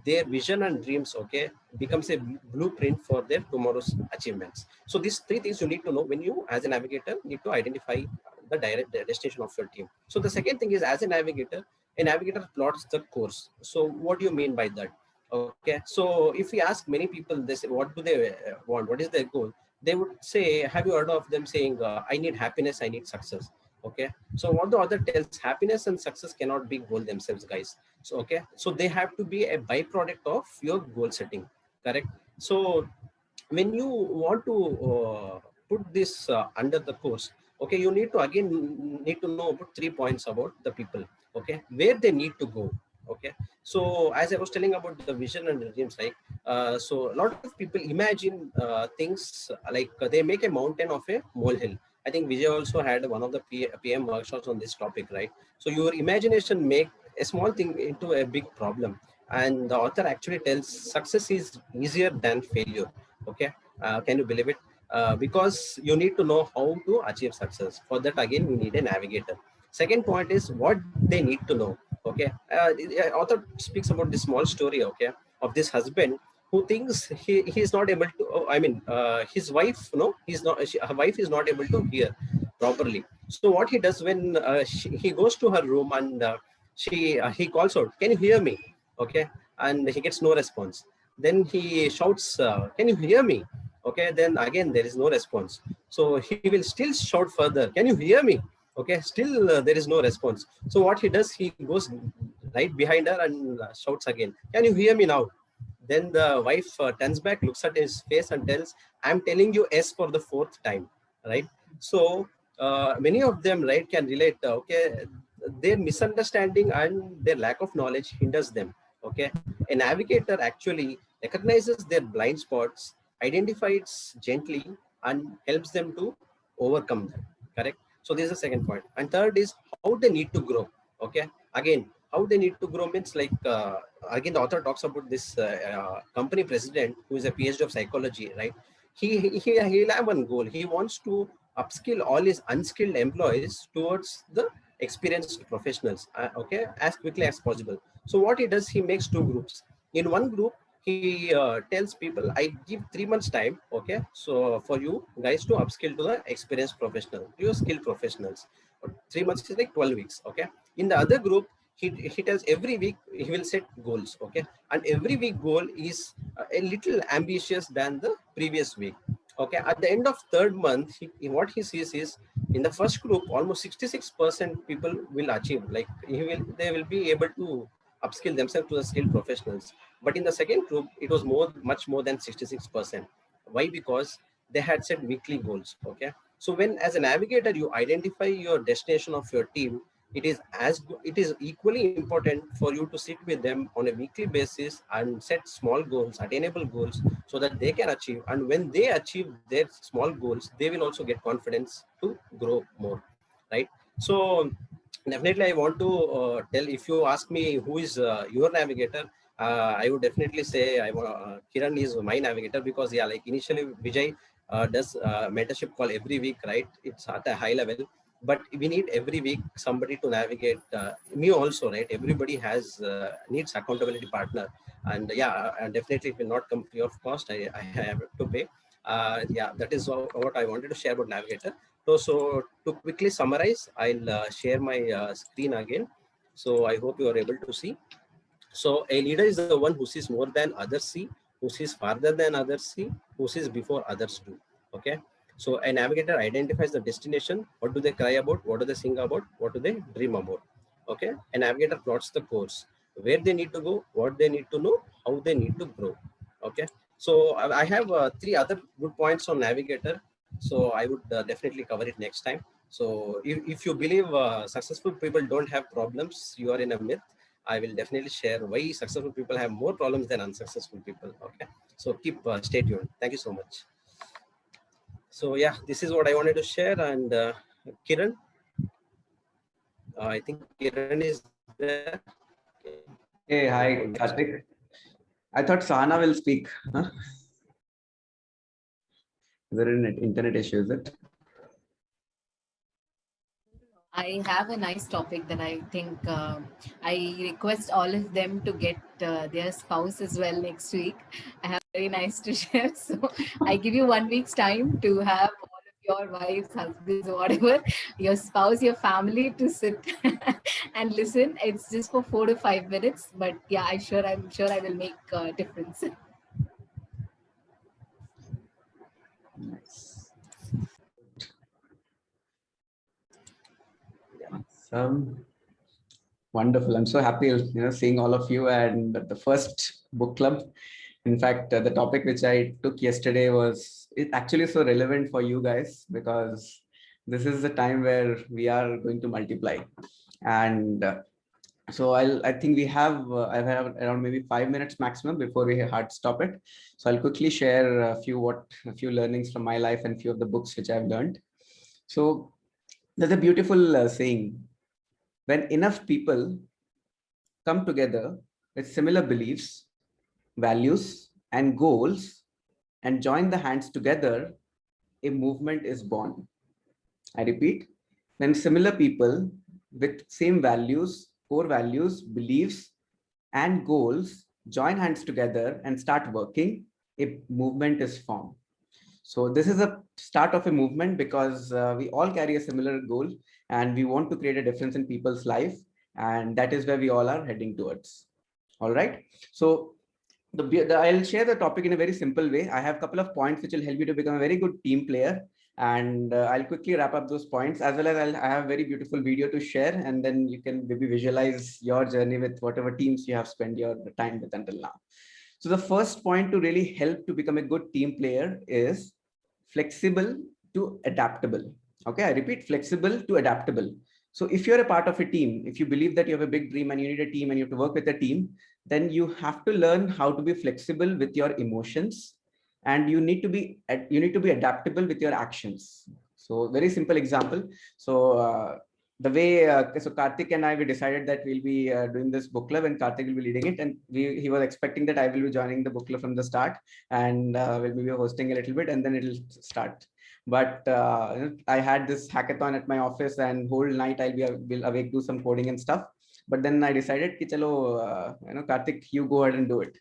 their vision and dreams, okay, becomes a blueprint for their tomorrow's achievements. So these 3 things you need to know when you, as a navigator, need to identify the destination of your team. So the second thing is, as a navigator plots the course. So what do you mean by that? Okay, so if we ask many people, they say, what do they want? What is their goal? They would say, have you heard of them saying, I need happiness, I need success? Okay, so what the author tells, happiness and success cannot be goal themselves, guys. So okay, so they have to be a byproduct of your goal setting. Correct. So when you want to put this under the course, okay, you need to again need to know about 3 points about the people. Okay, where they need to go. Okay, so as I was telling about the vision and the dreams, right? So a lot of people imagine things like they make a mountain of a molehill. I think Vijay also had one of the PM workshops on this topic, right? So your imagination make a small thing into a big problem. And the author actually tells success is easier than failure. Okay, can you believe it? Because you need to know how to achieve success. For that, again, we need a navigator. Second point is what they need to know. Okay, the author speaks about this small story, okay, of this husband who thinks he is not able to. Oh, I mean, his wife, no, her wife is not able to hear properly. So what he does when he goes to her room and he calls out, "Can you hear me?" Okay, and he gets no response. Then he shouts, "Can you hear me?" Okay, then again there is no response. So he will still shout further, "Can you hear me?" Okay, still there is no response. So what he does, he goes right behind her and shouts again, "Can you hear me now?" Then the wife turns back, looks at his face and tells, "I'm telling you yes for the 4th time," right? So many of them, right, can relate. Okay, their misunderstanding and their lack of knowledge hinders them. Okay, a navigator actually recognizes their blind spots, identifies gently, and helps them to overcome them. Correct. So this is the second point. And third is how they need to grow. Okay, again, how they need to grow means like again the author talks about this company president who is a PhD of psychology, right? He'll have one goal. He wants to upskill all his unskilled employees towards the experienced professionals, okay, as quickly as possible. So what he does, he makes 2 groups. In one group, he tells people, I give 3 months time, okay, so for you guys to upskill to the experienced professional, to your skilled professionals. 3 months is like 12 weeks. Okay, in the other group, he tells every week he will set goals. Okay, and every week goal is a little ambitious than the previous week. Okay, at the end of 3rd month, what he sees is, in the first group almost 66% people will achieve, like they will be able to upskill themselves to the skilled professionals. But in the second group, it was much more than 66%. Why? Because they had set weekly goals. Okay, so when as a navigator you identify your destination of your team, it is equally important for you to sit with them on a weekly basis and set small goals, attainable goals, so that they can achieve. And when they achieve their small goals, they will also get confidence to grow more, right? So definitely I want to tell, if you ask me who is your navigator, I would definitely say Kiran is my navigator, because yeah, like initially Vijay does mentorship call every week, right? It's at a high level, but we need every week somebody to navigate me also, right? Everybody has needs accountability partner. And yeah, definitely it will not come free of cost. I have to pay. Yeah, that is what I wanted to share about navigator. So to quickly summarize, I'll share my screen again. So I hope you are able to see. So a leader is the one who sees more than others see, who who sees farther than others see, who sees before others do. Okay. So a navigator identifies the destination. What do they cry about? What do they sing about? What do they dream about? Okay. A navigator plots the course, where they need to go, what they need to know, how they need to grow. Okay. So I have 3 other good points on navigator. So I would definitely cover it next time. So if you believe successful people don't have problems, you are in a myth. I will definitely share why successful people have more problems than unsuccessful people. Okay. So stay tuned. Thank you so much. So yeah, this is what I wanted to share. And Kiran, I think Kiran is there. Hey, hi, Karthik. I thought Sahana will speak. Huh? Is there an internet issue? Is it? I have a nice topic that I think I request all of them to get their spouse as well next week. I have very nice to share. So I give you 1 week's time to have all of your wives, husbands, or whatever, your spouse, your family to sit and listen. It's just for 4 to 5 minutes, but yeah, I'm sure I will make a difference. Nice. Wonderful. I'm so happy, seeing all of you and the first book club. In fact, the topic which I took yesterday was actually so relevant for you guys, because this is the time where we are going to multiply. And so I think I have around maybe 5 minutes maximum before we hard stop it. So I'll quickly share a few learnings from my life and few of the books which I've learned. So there's a beautiful saying: when enough people come together with similar beliefs, values, and goals, and join the hands together, a movement is born. I repeat, when similar people with same values, core values, beliefs, and goals join hands together and start working, a movement is formed. So this is a start of a movement, because we all carry a similar goal and we want to create a difference in people's life. And that is where we all are heading towards. All right. So I'll share the topic in a very simple way. I have a couple of points which will help you to become a very good team player. And I'll quickly wrap up those points, as well as I have a very beautiful video to share. And then you can maybe visualize your journey with whatever teams you have spent your time with until now. So the first point to really help to become a good team player is flexible to adaptable. Okay, I repeat, flexible to adaptable. So if you're a part of a team, if you believe that you have a big dream and you need a team and you have to work with a team, then you have to learn how to be flexible with your emotions, and you need to be adaptable with your actions. So very simple example. So the way so Karthik and I, we decided that we'll be doing this book club and Karthik will be leading it, and he was expecting that I will be joining the book club from the start, and we'll be hosting a little bit and then it'll start. But I had this hackathon at my office, and whole night I'll be awake, do some coding and stuff. But then I decided, ki chalo, Karthik, you go ahead and do it.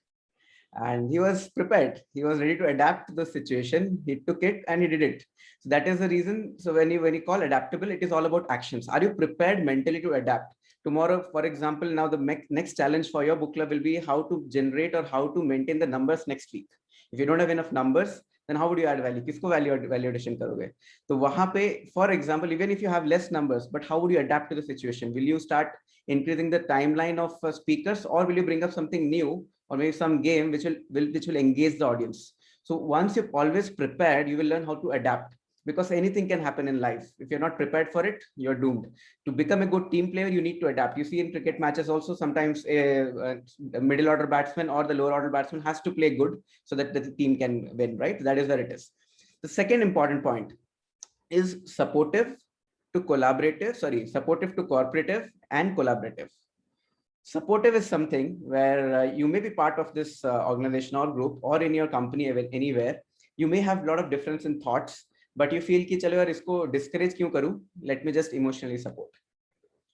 And he was prepared. He was ready to adapt to the situation. He took it and he did it. So that is the reason. So when you call adaptable, it is all about actions. Are you prepared mentally to adapt? Tomorrow, for example, now the next challenge for your book club will be how to generate or how to maintain the numbers next week. If you don't have enough numbers, then how would you add value? Kisko value addition karoge? So wahan pe, for example, even if you have less numbers, but how would you adapt to the situation? Will you start increasing the timeline of speakers, or will you bring up something new, or maybe some game which will engage the audience? So once you're always prepared, you will learn how to adapt, because anything can happen in life. If you're not prepared for it, you're doomed. To become a good team player, you need to adapt. You see in cricket matches also, sometimes a middle order batsman or the lower order batsman has to play good so that the team can win, right? That is where it is. The second important point is supportive to cooperative and collaborative. Supportive is something where you may be part of this organization or group, or in your company, anywhere. You may have a lot of difference in thoughts, but you feel ki chalo yaar isko discourage kyun karu? Let me just emotionally support.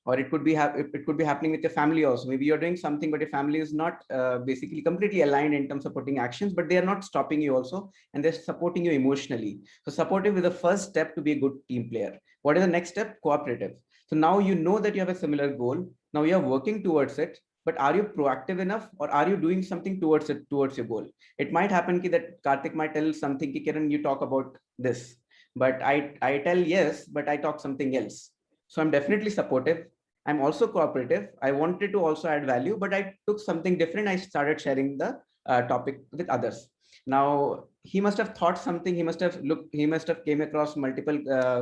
Or it could be happening with your family also. Maybe you're doing something, but your family is not basically completely aligned in terms of putting actions, but they are not stopping you also, and they're supporting you emotionally. So supportive is the first step to be a good team player. What is the next step? Cooperative. So now you know that you have a similar goal. Now you're working towards it. but are you proactive enough, or are you doing something towards it, towards your goal? It might happen that Karthik might tell something, Kiran, you talk about this, but I tell yes, but I talk something else. So I'm definitely supportive. I'm also cooperative. I wanted to also add value, but I took something different. I started sharing the topic with others. Now he must have thought something. He must have looked. He must have came across multiple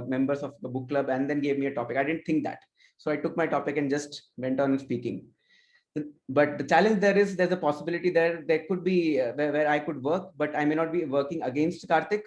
members of the book club and then gave me a topic. I didn't think that, so I took my topic and just went on speaking. But the challenge there is, there's a possibility there could be where I could work, but I may not be working against Karthik,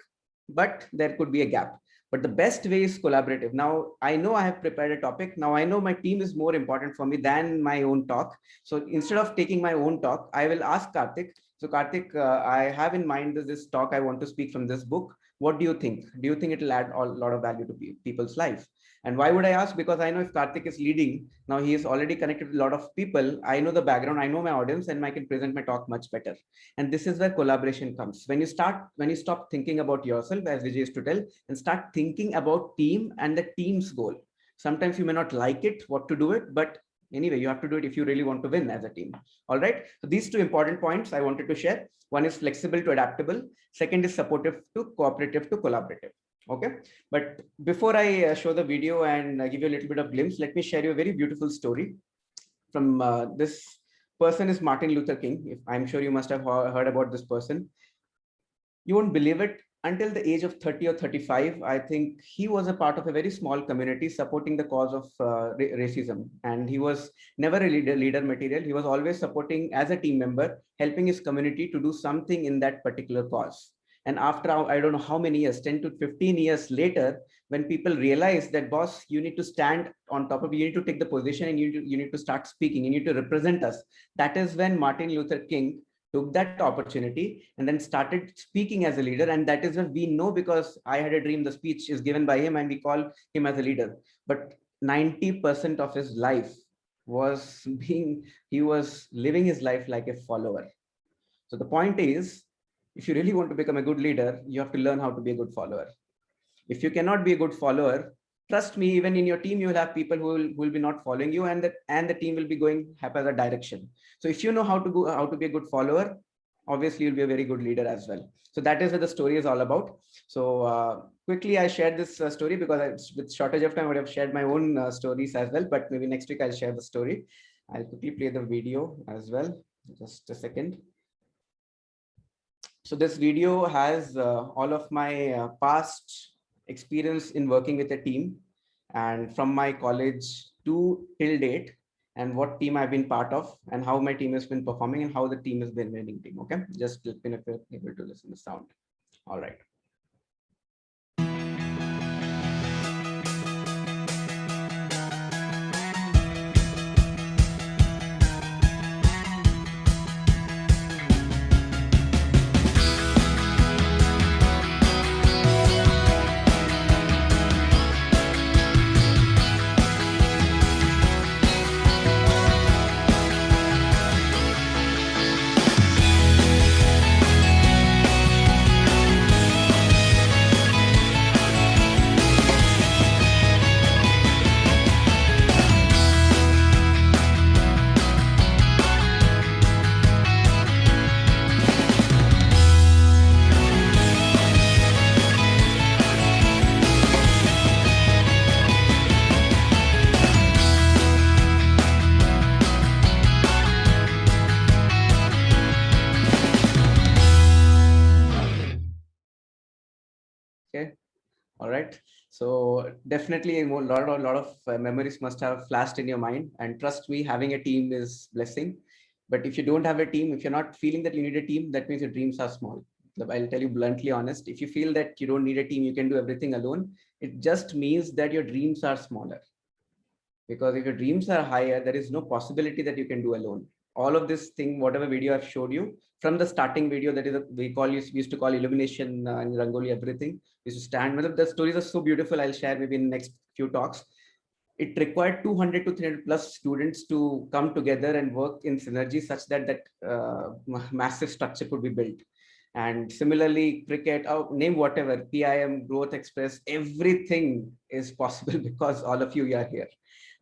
but there could be a gap. But the best way is collaborative. Now I know I have prepared a topic. Now I know my team is more important for me than my own talk. So instead of taking my own talk, I will ask Karthik. So Karthik, I have in mind this talk I want to speak from this book. What do you think? Do you think it will add a lot of value to people's life? And why would I ask? Because I know if Karthik is leading, now he is already connected with a lot of people. I know the background, I know my audience, and I can present my talk much better. And this is where collaboration comes. When you stop thinking about yourself, as Vijay used to tell, and start thinking about team and the team's goal. Sometimes you may not like it, what to do it, but anyway, you have to do it if you really want to win as a team. All right. So these two important points I wanted to share. One is flexible to adaptable. Second is supportive to cooperative to collaborative. Okay, but before I show the video and give you a little bit of glimpse, let me share you a very beautiful story from this person is Martin Luther King. I'm sure you must have heard about this person. You won't believe it. Until the age of 30 or 35, I think he was a part of a very small community supporting the cause of racism. And he was never a leader material. He was always supporting as a team member, helping his community to do something in that particular cause. And after, I don't know how many years, 10 to 15 years later, when people realize that, boss, you need to stand on top of, you need to take the position and you need to start speaking, you need to represent us. That is when Martin Luther King took that opportunity and then started speaking as a leader. And that is what we know, because I Had a Dream, the speech is given by him and we call him as a leader. But 90% of his life was he was living his life like a follower. So the point is, if you really want to become a good leader, you have to learn how to be a good follower. If you cannot be a good follower, trust me, even in your team, you will have people who will be not following you, and the team will be going haphazard direction. So if you know how to be a good follower, obviously you'll be a very good leader as well. So that is what the story is all about. So quickly, I shared this story because with shortage of time, I would have shared my own stories as well, but maybe next week I'll share the story. I'll quickly play the video as well. Just a second. So this video has all of my past experience in working with a team, and from my college to till date, and what team I've been part of, and how my team has been performing, and how the team has been winning team. Okay, just let me know if you're able to listen to the sound. All right. Okay. All right. So definitely a lot of memories must have flashed in your mind. And trust me, having a team is blessing. But if you don't have a team, if you're not feeling that you need a team, that means your dreams are small. I'll tell you bluntly honest. If you feel that you don't need a team, you can do everything alone, it just means that your dreams are smaller. Because if your dreams are higher, there is no possibility that you can do alone. All of this thing, whatever video I've showed you, from the starting video, that is we used to call illumination and Rangoli, everything. We used to stand. The stories are so beautiful. I'll share maybe in the next few talks. It required 200 to 300 plus students to come together and work in synergy such that massive structure could be built. And similarly, cricket, name whatever, PIM, Growth Express, everything is possible because all of you are here.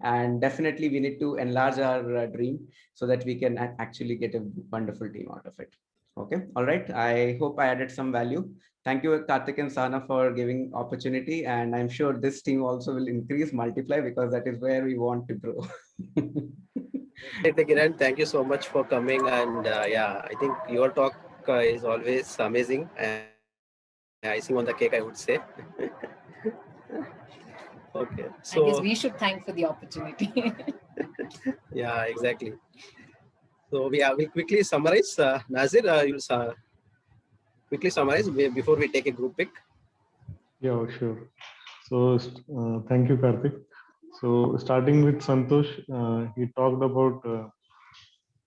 And definitely we need to enlarge our dream so that we can actually get a wonderful team out of it. Okay. All right. I hope I added some value. Thank you, Karthik and Sana, for giving opportunity. And I'm sure this team also will increase, multiply, because that is where we want to grow. Definitely, Kiran. Thank you so much for coming. And yeah, I think your talk is always amazing. Icing on the cake, I would say. Okay. So I guess we should thank for the opportunity. yeah, exactly. So we'll quickly summarize. Nazir, you'll quickly summarize before we take a group pick. Yeah, sure. So thank you, Karthik. So starting with Santosh, he talked about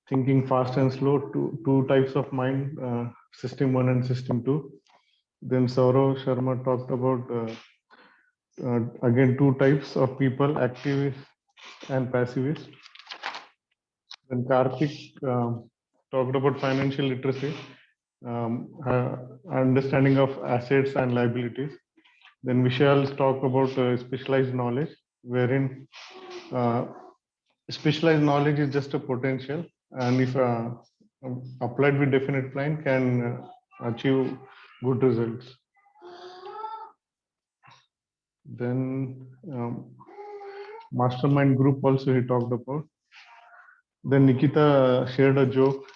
thinking fast and slow, two types of mind, system 1 and system 2. Then Saurav Sharma talked about again 2 types of people, activist and passivist. Then Karthik talked about financial literacy, understanding of assets and liabilities. Then Vishal talked about specialized knowledge, wherein specialized knowledge is just a potential, and if applied with definite plan, can achieve good results. Then mastermind group also he talked about. Then Nikita shared a joke,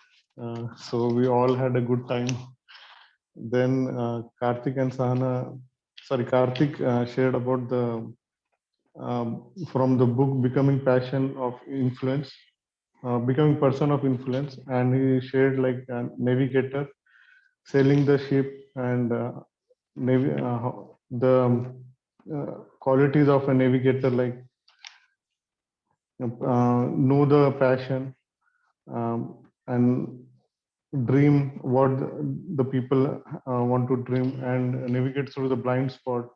so we all had a good time. Then Karthik and Sahana, Karthik shared about the from the book Becoming Passion of Influence, Becoming Person of Influence, and he shared like a navigator sailing the ship and the qualities of a navigator, like know the passion and dream what the people want to dream and navigate through the blind spot.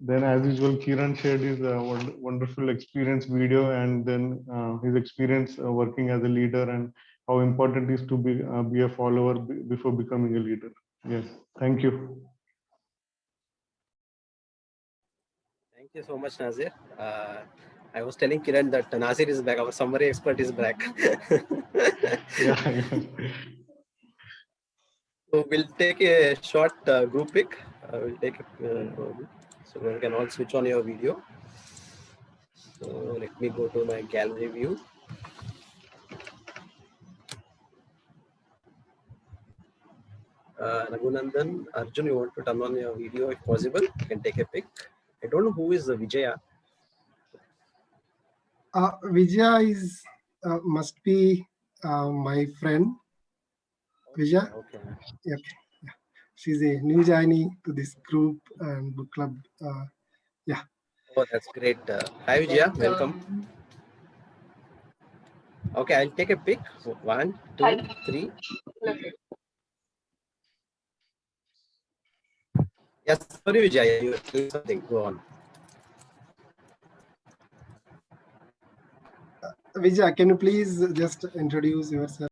Then, as usual, Kiran shared his wonderful experience video, and then his experience working as a leader and how important it is to be a follower before becoming a leader. Yes, thank you. Thank you so much, Nazir. I was telling Kiran that Nazir is back. Our summary expert is back. Yeah. So we'll take a short group pick. We'll take so you can all switch on your video. So let me go to my gallery view. Raghunandan, Arjun, you want to turn on your video if possible? You can take a pic. I don't know who is Vijaya. Vijaya is must be my friend. Vijaya. Okay. Yeah. She's a new joinee to this group and book club. Yeah. Oh, that's great. Hi, Vijaya. Welcome. Okay, I'll take a pic. 1, 2, 3. Yes, sorry, Vijaya. You were saying something. Go on. Vijaya, can you please just introduce yourself?